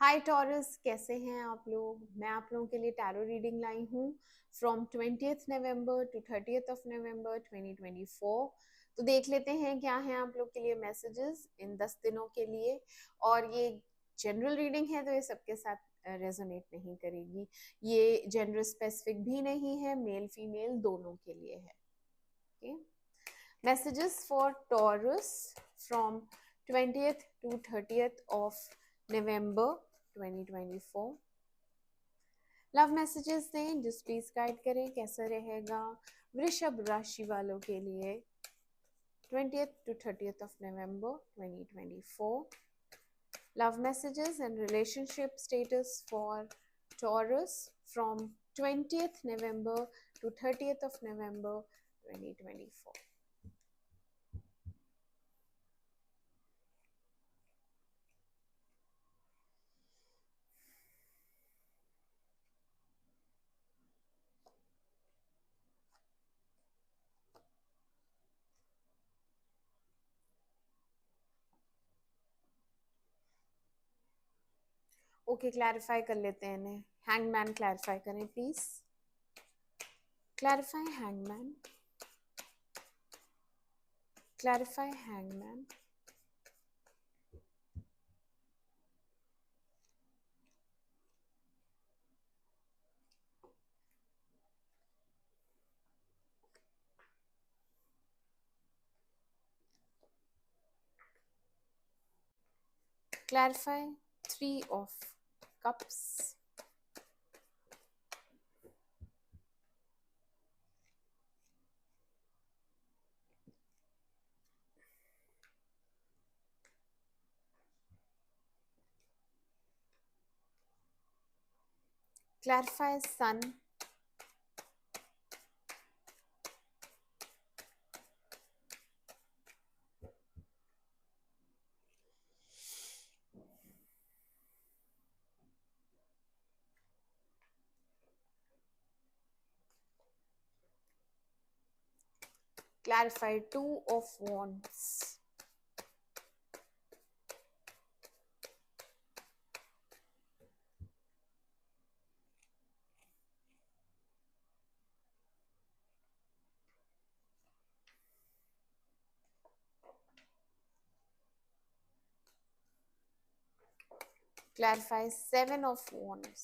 हाय taurus, कैसे हैं आप लोग। मैं आप लोगों के लिए टैरो रीडिंग लाई हूँ from 20th November to 30th of November 2024। तो देख लेते हैं क्या है आप लोग के लिए मैसेजेस इन 10 दिनों के लिए। और ये जनरल रीडिंग है तो ये सबके साथ रेजोनेट नहीं करेगी। ये जेंडर स्पेसिफिक भी नहीं है, मेल फीमेल दोनों के लिए है। Okay, messages for Taurus from 20th to 30th of November 2024। Love messages दें, जिस प्लीज गाइड करें कैसा रहेगा वृषभ राशि वालों के लिए 20th to 30th of November 2024। Love messages and relationship status for Taurus from 20th November to 30th of November 2024। Okay, clarify कर लेते हैं इन्हें। हैंगमैन क्लैरिफाई करें please. Clarify hangman, clarify hangman. Clarify 3 of cups. Clarify sun. Clarify 2 of wands। Clarify 7 of wands।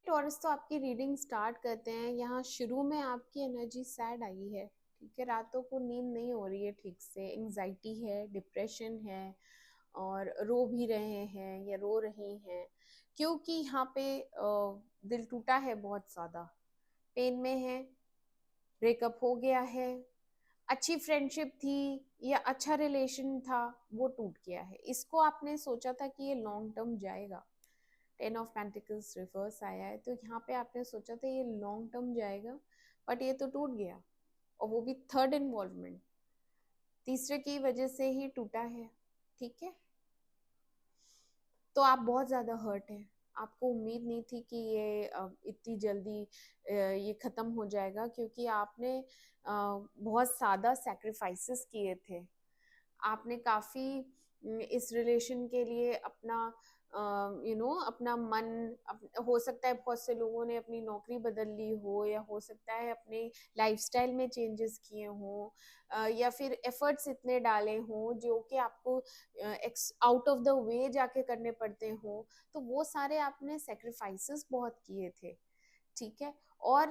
Taurus, तो आपकी reading start करते हैं। यहाँ शुरू में आपकी एनर्जी सैड आई है। ठीक है, रातों को नींद नहीं हो रही है ठीक से, एंजाइटी है, डिप्रेशन है, और रो भी रहे हैं या रो रही हैं क्योंकि यहाँ पे दिल टूटा है, बहुत ज़्यादा पेन में है, ब्रेकअप हो गया है। अच्छी फ्रेंडशिप थी या अच्छा रिलेशन था, वो टूट गया है। इसको आपने सोचा था कि ये लॉन्ग टर्म जाएगा। 10 ऑफ पेंटिकल्स रिवर्स आया है, तो यहाँ पे आपने सोचा था ये लॉन्ग टर्म जाएगा, बट ये तो टूट गया। और वो भी थर्ड इन्वॉल्वमेंट, तीसरे की वजह से ही टूटा है। ठीक है, तो आप बहुत ज़्यादा हर्ट हैं। आपको उम्मीद नहीं थी कि ये इतनी जल्दी ये ख़त्म हो जाएगा, क्योंकि आपने बहुत ज़्यादा सेक्रीफाइसेस किए थे। आपने काफ़ी इस रिलेशन के लिए अपना अपना मन हो सकता है बहुत से लोगों ने अपनी नौकरी बदल ली हो, या हो सकता है अपने लाइफस्टाइल में चेंजेस किए हों, या फिर एफर्ट्स इतने डाले हों जो कि आपको आउट ऑफ द वे जाके करने पड़ते हों। तो वो सारे आपने सेक्रीफाइसेस बहुत किए थे। ठीक है, और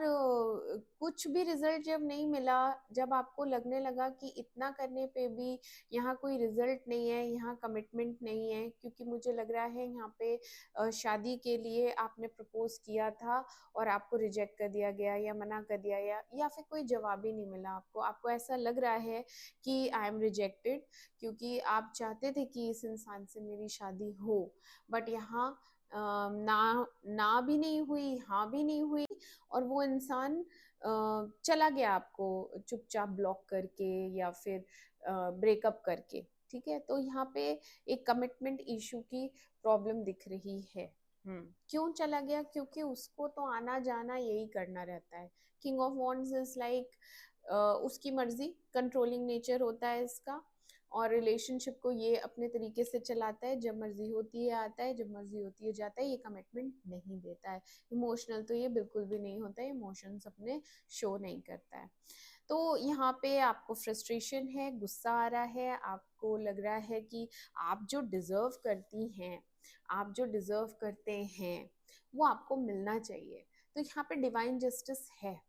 कुछ भी रिजल्ट जब नहीं मिला, जब आपको लगने लगा कि इतना करने पे भी यहाँ कोई रिजल्ट नहीं है, यहाँ कमिटमेंट नहीं है, क्योंकि मुझे लग रहा है यहाँ पे शादी के लिए आपने प्रपोज किया था और आपको रिजेक्ट कर दिया गया या मना कर दिया, या फिर कोई जवाब ही नहीं मिला आपको। आपको ऐसा लग रहा है कि आई एम रिजेक्टेड, क्योंकि आप चाहते थे कि इस इंसान से मेरी शादी हो, बट यहाँ ना ना भी नहीं हुई, हाँ भी नहीं हुई। और वो इंसान चला गया आपको चुपचाप ब्लॉक करके या फिर ब्रेकअप करके, ठीक है। तो यहाँ पे एक कमिटमेंट इशू की प्रॉब्लम दिख रही है। क्यों चला गया? क्योंकि उसको तो आना जाना यही करना रहता है। King of wands is like उसकी मर्जी, कंट्रोलिंग नेचर होता है इसका, और रिलेशनशिप को ये अपने तरीके से चलाता है, जब मर्जी होती है आता है, जब मर्जी होती है जाता है, ये कमिटमेंट नहीं देता है। इमोशनल तो ये बिल्कुल भी नहीं होता है, इमोशंस अपने शो नहीं करता है। तो यहाँ पे आपको फ्रस्ट्रेशन है, गुस्सा आ रहा है, आपको लग रहा है कि आप जो डिजर्व करती हैं, आप जो डिजर्व करते हैं वो आपको मिलना चाहिए। तो यहाँ पे डिवाइन जस्टिस है।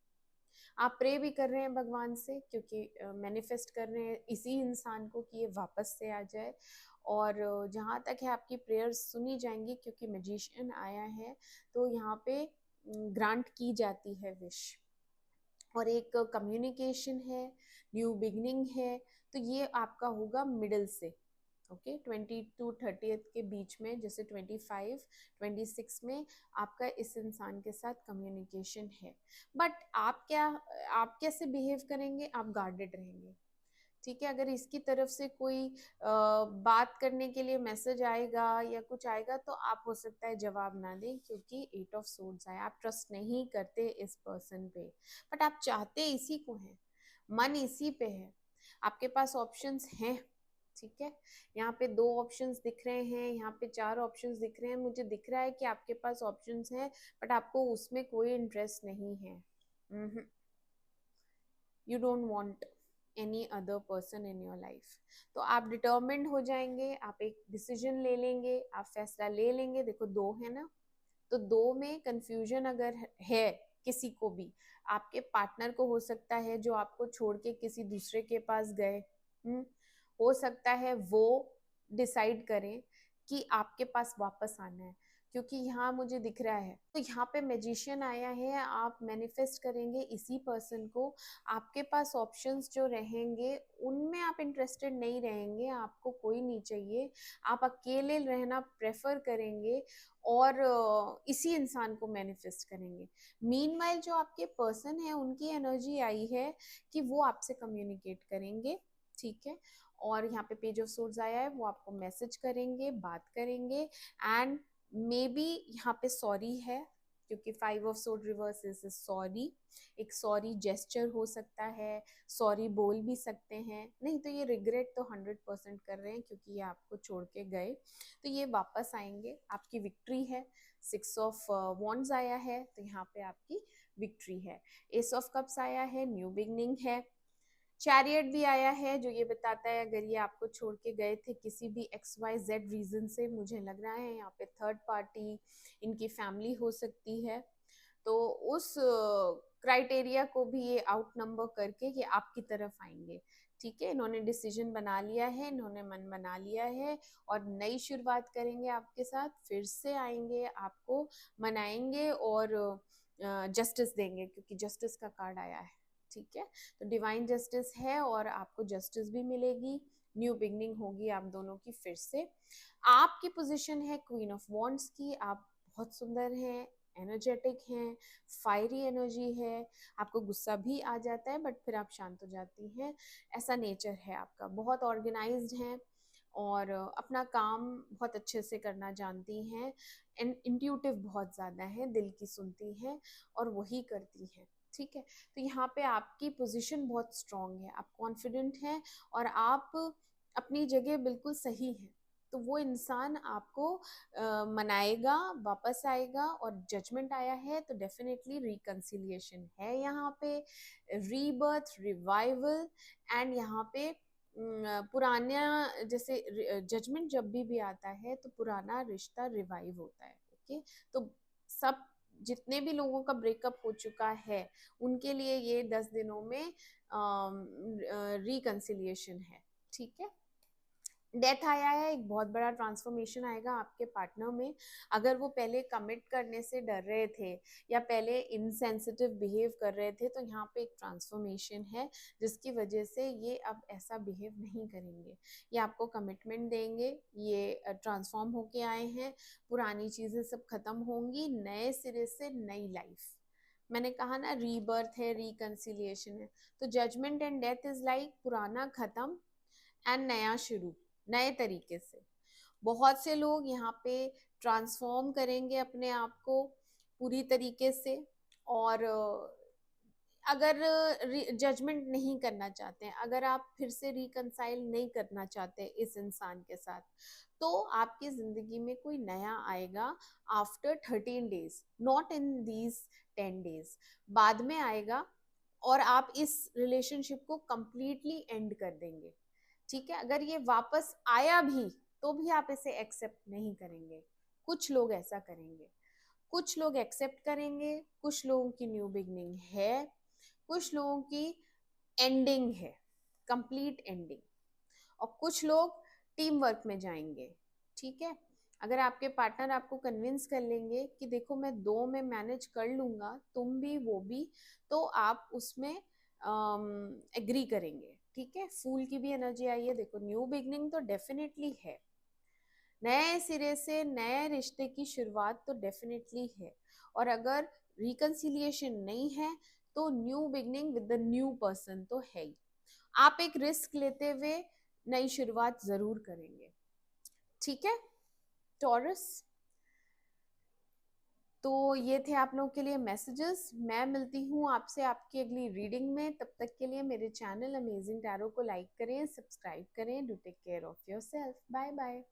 आप प्रे भी कर रहे हैं भगवान से, क्योंकि मैनिफेस्ट कर रहे हैं इसी इंसान को कि ये वापस से आ जाए, और जहाँ तक है आपकी प्रेयर्स सुनी जाएंगी, क्योंकि मैजिशियन आया है तो यहाँ पे ग्रांट की जाती है विश। और एक कम्युनिकेशन है, न्यू बिगनिंग है, तो ये आपका होगा मिडिल से, ओके, 20 to 30 के बीच में, जैसे 25 26 में आपका इस इंसान के साथ कम्युनिकेशन है। बट आप कैसे बिहेव करेंगे? आप गार्डेड रहेंगे, ठीक है। अगर इसकी तरफ से कोई बात करने के लिए मैसेज आएगा या कुछ आएगा तो आप हो सकता है जवाब ना दें, क्योंकि 8 of Swords आए, आप ट्रस्ट नहीं करते इस पर्सन पे, बट आप चाहते इसी को हैं, मन इसी पे है, आपके पास ऑप्शंस हैं, ठीक है। यहाँ पे 2 ऑप्शंस दिख रहे हैं, यहाँ पे 4 ऑप्शंस दिख रहे हैं, मुझे दिख रहा है कि आपके पास ऑप्शंस हैं, बट आपको उसमें कोई इंटरेस्ट नहीं है। You don't want any other person in your life. तो आप डिटर्मिन्ड हो जाएंगे, आप एक डिसीजन ले लेंगे, आप फैसला ले लेंगे। देखो 2 है ना, तो 2 में कंफ्यूजन अगर है किसी को भी, आपके पार्टनर को हो सकता है जो आपको छोड़ के किसी दूसरे के पास गए, हो सकता है वो डिसाइड करें कि आपके पास वापस आना है, क्योंकि यहाँ मुझे दिख रहा है। तो यहाँ पे मैजिशियन आया है, आप मैनिफेस्ट करेंगे इसी पर्सन को, आपके पास ऑप्शंस जो रहेंगे उनमें आप इंटरेस्टेड नहीं रहेंगे, आपको कोई नहीं चाहिए, आप अकेले रहना प्रेफर करेंगे और इसी इंसान को मैनिफेस्ट करेंगे। मीनवाइल जो आपके पर्सन है उनकी एनर्जी आई है कि वो आपसे कम्युनिकेट करेंगे, ठीक है। और यहाँ पे पेज ऑफ सोर्ड्स आया है, वो आपको मैसेज करेंगे, बात करेंगे, एंड मे बी यहाँ पे सॉरी है, क्योंकि 5 of Swords reverse is sorry, एक सॉरी जेस्चर हो सकता है, सॉरी बोल भी सकते हैं, नहीं तो ये रिग्रेट तो 100% कर रहे हैं, क्योंकि ये आपको छोड़ के गए, तो ये वापस आएंगे, आपकी विक्ट्री है। 6 of Wands आया है, तो यहाँ पे आपकी विक्ट्री है। Ace of Cups आया है, न्यू बिगनिंग है। चैरियट भी आया है, जो ये बताता है अगर ये आपको छोड़ के गए थे किसी भी XYZ रीजन से, मुझे लग रहा है यहाँ पे थर्ड पार्टी, इनकी फैमिली हो सकती है, तो उस क्राइटेरिया को भी ये आउट नंबर करके ये आपकी तरफ आएंगे, ठीक है। इन्होंने डिसीजन बना लिया है, इन्होंने मन बना लिया है, और नई शुरुआत करेंगे आपके साथ, फिर से आएंगे, आपको मनाएंगे और जस्टिस देंगे, क्योंकि जस्टिस का कार्ड आया है, ठीक है। तो डिवाइन जस्टिस है और आपको जस्टिस भी मिलेगी, न्यू बिगनिंग होगी आप दोनों की फिर से। आपकी पोजीशन है क्वीन ऑफ वॉन्ड्स की, आप बहुत सुंदर हैं, एनर्जेटिक हैं, फायरी एनर्जी है, आपको गुस्सा भी आ जाता है बट फिर आप शांत हो जाती हैं, ऐसा नेचर है आपका, बहुत ऑर्गेनाइज्ड हैं और अपना काम बहुत अच्छे से करना जानती हैं, इंट्यूटिव बहुत ज़्यादा है, दिल की सुनती हैं और वही करती हैं, ठीक है। तो यहाँ पे आपकी पोजीशन बहुत स्ट्रांग है, आप कॉन्फिडेंट हैं और आप अपनी जगह बिल्कुल सही हैं। तो वो इंसान आपको मनाएगा, वापस आएगा, और जजमेंट आया है तो डेफिनेटली रिकंसिलिएशन है यहाँ पे, रीबर्थ, रिवाइवल, एंड यहाँ पे पुराना, जैसे जजमेंट जब भी आता है तो पुराना रिश्ता रिवाइव होता है, ओके। तो सब जितने भी लोगों का ब्रेकअप हो चुका है उनके लिए ये 10 दिनों में रिकंसिलिएशन है, ठीक है। डेथ आया है, एक बहुत बड़ा ट्रांसफॉर्मेशन आएगा आपके पार्टनर में। अगर वो पहले कमिट करने से डर रहे थे या पहले इनसेंसिटिव बिहेव कर रहे थे, तो यहाँ पे एक ट्रांसफॉर्मेशन है जिसकी वजह से ये अब ऐसा बिहेव नहीं करेंगे, ये आपको कमिटमेंट देंगे, ये ट्रांसफॉर्म होके आए हैं, पुरानी चीज़ें सब खत्म होंगी, नए सिरे से नई लाइफ, मैंने कहा ना, रीबर्थ है, रिकंसिलिएशन है। तो judgement and death is like पुराना खत्म एंड नया शुरू, नए तरीके से। बहुत से लोग यहाँ पे ट्रांसफॉर्म करेंगे अपने आप को पूरी तरीके से। और अगर जजमेंट नहीं करना चाहते हैं, अगर आप फिर से रिकंसाइल नहीं करना चाहते इस इंसान के साथ, तो आपकी जिंदगी में कोई नया आएगा after 13 days, not in these 10 days, बाद में आएगा। और आप इस रिलेशनशिप को कंप्लीटली एंड कर देंगे। ठीक है, अगर ये वापस आया भी तो भी आप इसे एक्सेप्ट नहीं करेंगे। कुछ लोग ऐसा करेंगे, कुछ लोग एक्सेप्ट करेंगे, कुछ लोगों की न्यू बिगनिंग है, कुछ लोगों की एंडिंग है, कंप्लीट एंडिंग। और कुछ लोग टीम वर्क में जाएंगे। ठीक है, अगर आपके पार्टनर आपको कन्विंस कर लेंगे कि देखो मैं 2 में मैनेज कर लूंगा, तुम भी वो भी, तो आप उसमें एग्री करेंगे। ठीक है, फूल की भी एनर्जी आई है, देखो न्यू बिगनिंग तो डेफिनेटली है, नए सिरे से नए रिश्ते की शुरुआत तो डेफिनेटली है। और अगर रिकंसिलिएशन नहीं है तो new beginning with the new person तो है ही। आप एक रिस्क लेते हुए नई शुरुआत जरूर करेंगे। ठीक है टॉरस, तो ये थे आप लोगों के लिए मैसेजेस। मैं मिलती हूँ आपसे आपकी अगली रीडिंग में। तब तक के लिए मेरे चैनल अमेजिंग टैरो को लाइक करें, सब्सक्राइब करें। Do take care of yourself. Bye bye.